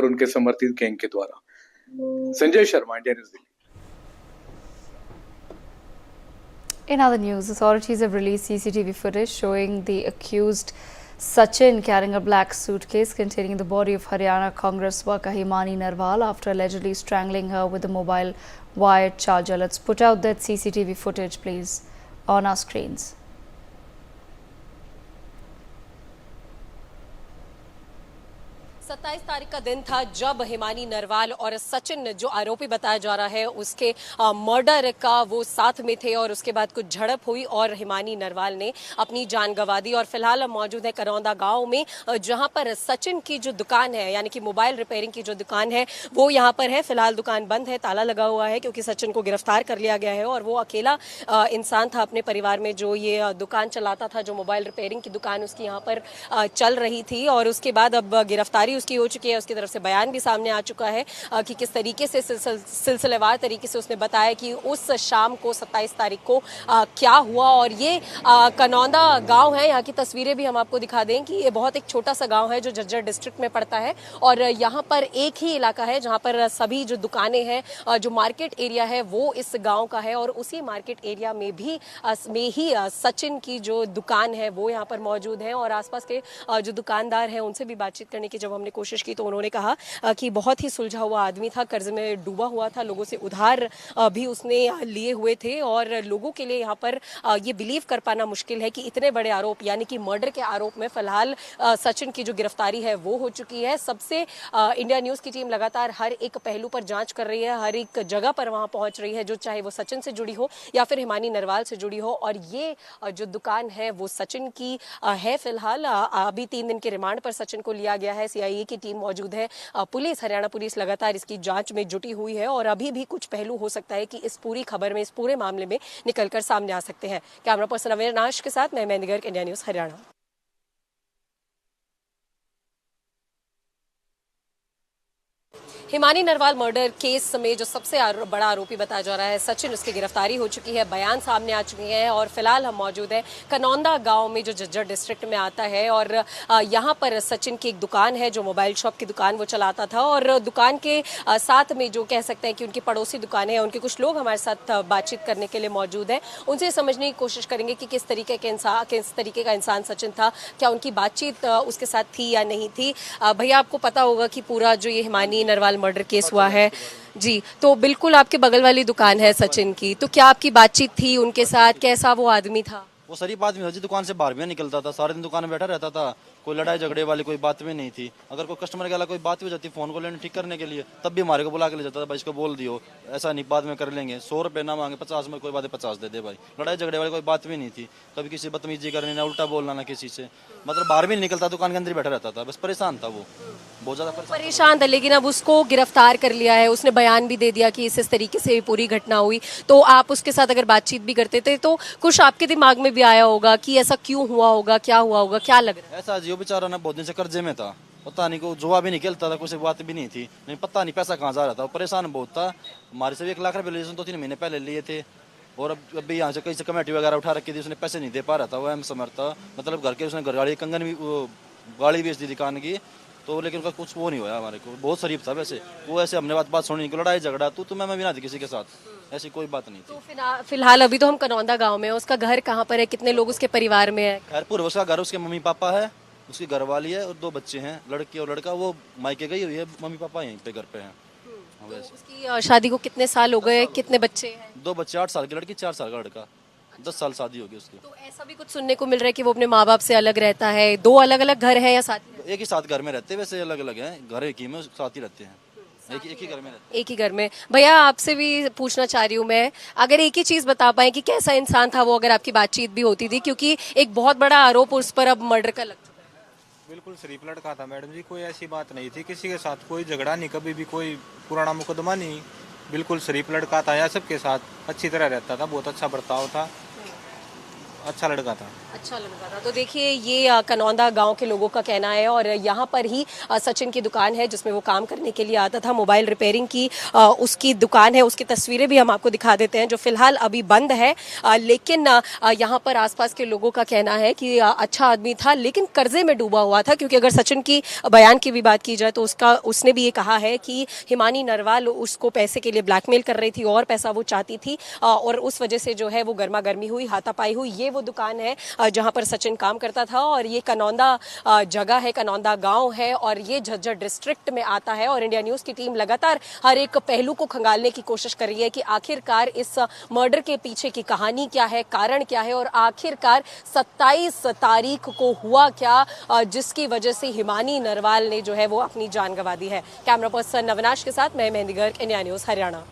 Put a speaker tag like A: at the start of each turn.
A: और उनके समर्थित गैंग के द्वारा। Sanjay Sharma, India news Delhi.
B: In other news, authorities have released CCTV footage showing the accused Sachin carrying a black suitcase containing the body of Haryana Congress worker Himani Narwal after allegedly strangling her with a mobile wired charger. Let's put out that CCTV footage, please, on our screens.
C: 27 तारीख का दिन था जब हिमानी नरवाल और सचिन जो आरोपी बताया जा रहा है उसके मर्डर का वो साथ में थे और उसके बाद कुछ झड़प हुई और हिमानी नरवाल ने अपनी जान गंवा दी। और फिलहाल हम मौजूद है करौंदा गांव में जहां पर सचिन की जो दुकान है यानी कि मोबाइल रिपेयरिंग की जो दुकान है वो यहां पर है। फिलहाल दुकान बंद है, ताला लगा हुआ है क्योंकि सचिन को गिरफ्तार कर लिया गया है और वो अकेला इंसान था अपने परिवार में जो ये दुकान चलाता था, जो मोबाइल रिपेयरिंग की दुकान उसकी यहाँ पर चल रही थी। और उसके बाद अब गिरफ्तारी उसकी हो चुकी है, उसकी तरफ से बयान भी सामने आ चुका है कि किस तरीके से सिलसिलेवार तरीके से उसने बताया कि उस शाम को 27 तारीख को क्या हुआ। और ये कनौंदा गांव है, यहाँ की तस्वीरें भी हम आपको दिखा दें कि ये बहुत एक छोटा सा गांव है जो झज्जर डिस्ट्रिक्ट में पड़ता है और यहाँ पर एक ही इलाका है जहाँ पर सभी जो दुकानें हैं, जो मार्केट एरिया है वो इस गाँव का है और उसी मार्केट एरिया में ही सचिन की जो दुकान है वो यहाँ पर मौजूद है। और आसपास के जो दुकानदार हैं उनसे भी बातचीत करने की जब हमने कोशिश की तो उन्होंने कहा कि बहुत ही सुलझा हुआ आदमी था, कर्ज में डूबा हुआ था, लोगों से उधार भी उसने लिए हुए थे और लोगों के लिए यहाँ पर ये बिलीव कर पाना मुश्किल है कि इतने बड़े आरोप यानी कि मर्डर के आरोप में फिलहाल सचिन की जो गिरफ्तारी है वो हो चुकी है। सबसे इंडिया न्यूज की टीम लगातार हर एक पहलू पर जांच कर रही है, हर एक जगह पर वहां पहुंच रही है, जो चाहे वो सचिन से जुड़ी हो या फिर हिमानी नरवाल से जुड़ी हो। और ये जो दुकान है वो सचिन की है। फिलहाल अभी 3 दिन के रिमांड पर सचिन को लिया गया है, सीआईए की टीम मौजूद है, पुलिस हरियाणा पुलिस लगातार इसकी जांच में जुटी हुई है और अभी भी कुछ पहलू हो सकता है कि इस पूरी खबर में, इस पूरे मामले में निकलकर सामने आ सकते हैं। कैमरा पर्सन अविनाश के साथ मैं mehndi Garg, India news Haryana. Himani Narwal murder case में जो सबसे बड़ा आरोपी बताया जा रहा है सचिन, उसकी गिरफ्तारी हो चुकी है, बयान सामने आ चुके हैं और फिलहाल हम मौजूद है कनौंदा गांव में जो झज्जर डिस्ट्रिक्ट में आता है और यहां पर सचिन की एक दुकान है जो मोबाइल शॉप की दुकान वो चलाता था और दुकान के साथ में जो कह सकते हैं कि उनकी पड़ोसी दुकानें हैं, उनके कुछ लोग हमारे साथ बातचीत करने के लिए मौजूद हैं। उनसे समझने की कोशिश करेंगे कि किस तरीके का इंसान सचिन था, क्या उनकी बातचीत उसके साथ थी या नहीं थी। भैया, आपको पता होगा कि पूरा जो ये हिमानी नरवाल मर्डर केस हुआ है जी, तो बिल्कुल आपके बगल वाली दुकान है सचिन की, तो क्या आपकी बातचीत थी उनके साथ, कैसा वो आदमी था?
D: वो शरीफ आदमी था जी, दुकान से बाहर भी निकलता था, सारे दिन दुकान में बैठा रहता था, कोई लड़ाई झगड़े वाली कोई बात भी नहीं थी। अगर कोई कस्टमर के अलावा कोई बात भी हो जाती फोन को लेने ठीक करने के लिए तब भी हमारे को बुला के ले जाता था, भाई इसको बोल दियो, ऐसा नहीं बाद में कर लेंगे, 100 रुपये ना मांगे 50 में कोई बात है 50 दे दे भाई। लड़ाई झगड़े वाली कोई बात भी नहीं थी, कभी किसी बदतमीजी करने ना उल्टा बोलना ना किसी से, मतलब बाहर भी नहीं निकलता, दुकान के अंदर बैठा रहता था, बस परेशान था वो, बहुत ज्यादा
C: परेशान था। लेकिन अब उसको गिरफ्तार कर लिया है, उसने बयान भी दे दिया कि इस तरीके से पूरी घटना हुई। तो आप उसके साथ अगर बातचीत भी करते थे तो कुछ आपके दिमाग में भी आया होगा कि ऐसा क्यों हुआ होगा, क्या हुआ होगा, क्या लग रहा है?
D: ऐसा जियो बेचारा ना बहुत दिन से कर्जे में था, पता नहीं को जुआ भी नहीं खेलता था, कुछ बात भी नहीं थी, नहीं पता नहीं पैसा कहाँ जा रहा था, परेशान बहुत था। हमारे से भी 1 लाख रुपए लिए 2-3 महीने पहले लिए थे और अभी यहाँ से कहीं से कमेटी वगैरह उठा रखी थी, उसने पैसे नहीं दे पा रहा था, वो समझता मतलब घर के उसने गाड़ी कंगन भी गाड़ी बेच दी दुकान की, तो लेकिन उनका कुछ वो नहीं हुआ। हमारे को बहुत शरीफ था वैसे वो, ऐसे हमने बात सुनी को लड़ाई झगड़ा तो मैं भी ना थी किसी के साथ, ऐसी कोई बात नहीं थी।
C: तो फिलहाल अभी तो हम कनौंदा गांव में हैं, उसका घर कहाँ पर है, कितने लोग उसके परिवार में है?
D: खैरपुर उसका घर, उसके मम्मी पापा है, उसकी घरवाली है और 2 बच्चे हैं, लड़की और लड़का, वो मायके गई हुई है, मम्मी पापा यहीं पे घर पे हैं।
C: तो उसकी शादी को कितने साल हो गए, कितने बच्चे हैं?
D: 2 बच्चे, 8 साल की लड़की, 4 साल का लड़का, 10 साल शादी होगी उसकी।
C: तो ऐसा भी कुछ सुनने को मिल रहा है कि वो अपने माँ बाप से अलग रहता है, 2 अलग अलग घर है या साथ ही?
D: एक ही साथ घर में रहते हैं, वैसे अलग अलग हैं, घर एक ही में साथ ही रहते हैं, एक ही घर में रहते हैं।
C: एक ही घर में। भैया, आपसे भी पूछना चाह रही हूँ मैं, अगर एक ही चीज बता पाए कि कैसा इंसान था वो, अगर आपकी बातचीत भी होती थी, क्योंकि एक बहुत बड़ा आरोप उस पर अब मर्डर का लग चुका है।
E: बिल्कुल शरीफ लड़का था मैडम जी, कोई ऐसी बात नहीं थी, किसी के साथ कोई झगड़ा नहीं, कभी भी कोई पुराना मुकदमा नहीं, बिल्कुल शरीफ लड़का था, या सबके साथ अच्छी तरह रहता था, बहुत अच्छा बर्ताव था, अच्छा लड़का था।
C: अच्छा लग रहा था। तो देखिए ये कनौंदा गांव के लोगों का कहना है और यहाँ पर ही सचिन की दुकान है जिसमें वो काम करने के लिए आता था। मोबाइल रिपेयरिंग की उसकी दुकान है, उसकी तस्वीरें भी हम आपको दिखा देते हैं जो फिलहाल अभी बंद है। लेकिन यहाँ पर आसपास के लोगों का कहना है कि अच्छा आदमी था लेकिन कर्जे में डूबा हुआ था, क्योंकि अगर सचिन की बयान की भी बात की जाए तो उसने भी ये कहा है कि हिमानी नरवाल उसको पैसे के लिए ब्लैकमेल कर रही थी और पैसा वो चाहती थी और उस वजह से जो है वो गर्मा गर्मी हुई, हाथापाई हुई। ये वो दुकान है जहां पर सचिन काम करता था और ये कनौंदा जगह है, कनौंदा गांव है और ये झज्जर डिस्ट्रिक्ट में आता है। और इंडिया न्यूज़ की टीम लगातार हर एक पहलू को खंगालने की कोशिश कर रही है कि आखिरकार इस मर्डर के पीछे की कहानी क्या है, कारण क्या है और आखिरकार 27 तारीख को हुआ क्या जिसकी वजह से हिमानी नरवाल ने जो है वो अपनी जान गंवा दी है। कैमरा पर्सन अविनाश के साथ मैं मेहंदी गर्ग, इंडिया न्यूज़ हरियाणा।